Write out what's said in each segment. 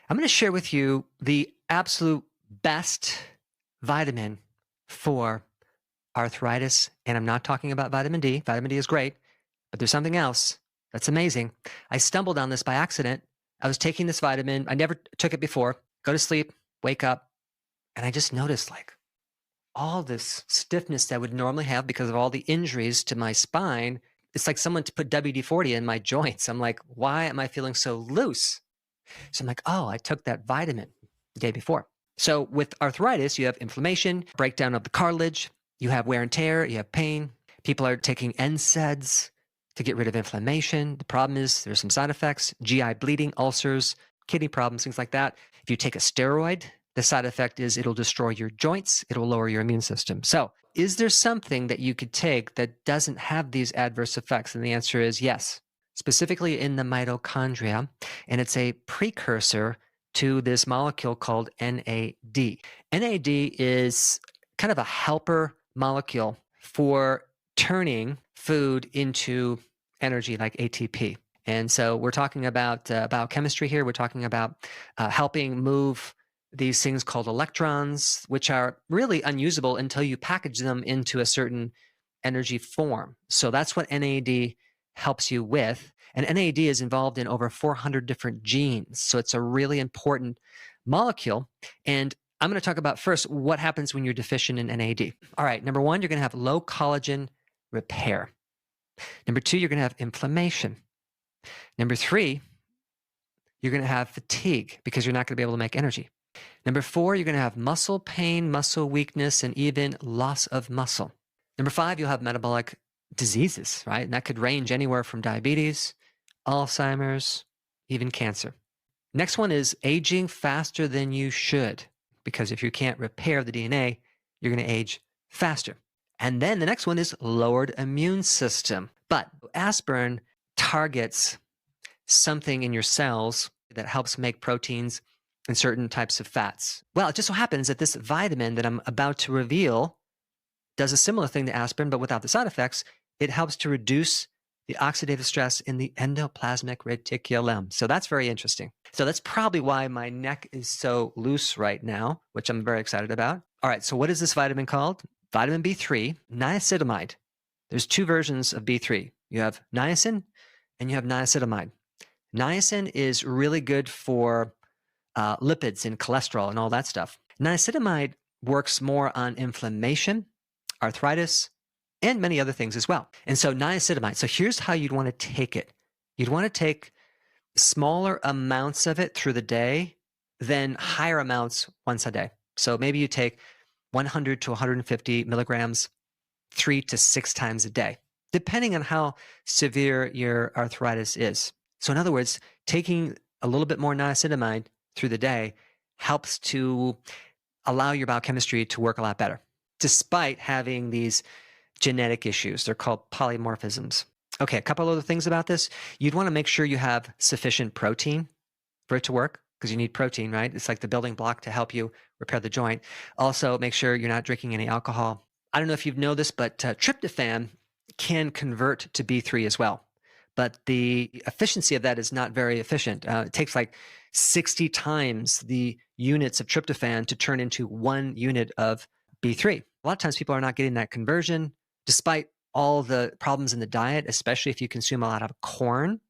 I'm going to share with you the absolute best vitamin for arthritis. And I'm not talking about vitamin D. Vitamin D is great, but there's something else that's amazing. I stumbled on this by accident. I was taking this vitamin. I never took it before. Go to sleep, wake up, and I just noticed like all this stiffness that I would normally have because of all the injuries to my spine. It's like someone to put WD-40 in my joints. I'm like, why am I feeling so loose? So I'm like, oh, I took that vitamin the day before. So with arthritis, you have inflammation, breakdown of the cartilage, you have wear and tear, you have pain. People are taking NSAIDs to get rid of inflammation. The problem is there's some side effects, GI bleeding, ulcers, kidney problems, things like that. If you take a steroid, the side effect is it'll destroy your joints, it'll lower your immune system. So is there something that you could take that doesn't have these adverse effects? And the answer is yes, specifically in the mitochondria, and it's a precursor to this molecule called NAD. NAD is kind of a helper molecule for turning food into energy like ATP. And so we're talking about biochemistry here. We're talking about helping move these things called electrons, which are really unusable until you package them into a certain energy form. So that's what NAD helps you with. And NAD is involved in over 400 different genes. So it's a really important molecule. And I'm going to talk about first what happens when you're deficient in NAD. All right, number one, you're going to have low collagen repair. Number two, you're going to have inflammation. Number three, you're going to have fatigue because you're not going to be able to make energy. Number four, you're going to have muscle pain, muscle weakness, and even loss of muscle. Number five, you'll have metabolic diseases, right? And that could range anywhere from diabetes, Alzheimer's, even cancer. Next one is aging faster than you should, because if you can't repair the DNA, you're going to age faster. And then the next one is lowered immune system. But aspirin targets something in your cells that helps make proteins and certain types of fats. Well, it just so happens that this vitamin that I'm about to reveal does a similar thing to aspirin, but without the side effects. It helps to reduce the oxidative stress in the endoplasmic reticulum. So that's very interesting. So that's probably why my neck is so loose right now, which I'm very excited about. All right, so what is this vitamin called? Vitamin B3, niacinamide. There's two versions of B3. You have niacin and you have niacinamide. Niacin is really good for lipids and cholesterol and all that stuff. Niacinamide works more on inflammation, arthritis, and many other things as well. And so niacinamide, so here's how you'd want to take it. You'd want to take smaller amounts of it through the day than higher amounts once a day. So maybe you take 100 to 150 milligrams 3 to 6 times a day, depending on how severe your arthritis is. So in other words, taking a little bit more niacinamide through the day helps to allow your biochemistry to work a lot better, despite having these genetic issues. They're called polymorphisms. Okay, a couple other things about this. You'd want to make sure you have sufficient protein for it to work, because you need protein, right? It's like the building block to help you repair the joint. Also, make sure you're not drinking any alcohol. I don't know if you know this, but tryptophan can convert to B3 as well. But the efficiency of that is not very efficient. It takes like 60 times the units of tryptophan to turn into 1 unit of B3. A lot of times people are not getting that conversion, despite all the problems in the diet, especially if you consume a lot of corn.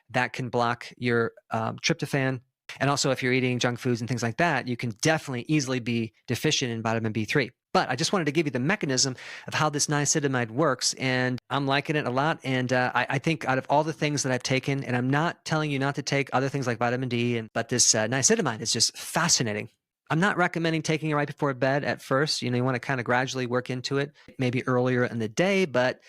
That can block your tryptophan. And also if you're eating junk foods and things like that, you can definitely easily be deficient in vitamin B3. But I just wanted to give you the mechanism of how this niacinamide works, and I'm liking it a lot. And I think out of all the things that I've taken, and I'm not telling you not to take other things like vitamin D, but this niacinamide is just fascinating. I'm not recommending taking it right before bed at first. You want to kind of gradually work into it, maybe earlier in the day, but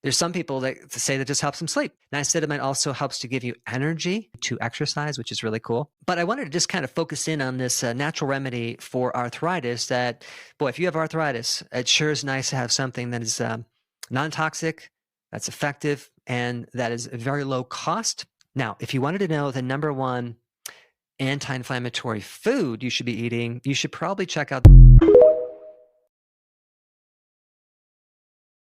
there's some people that say that just helps them sleep. Niacinamide also helps to give you energy to exercise, which is really cool. But I wanted to just kind of focus in on this natural remedy for arthritis that, boy, if you have arthritis, it sure is nice to have something that is non-toxic, that's effective, and that is very low cost. Now, if you wanted to know the number one anti-inflammatory food you should be eating, you should probably check out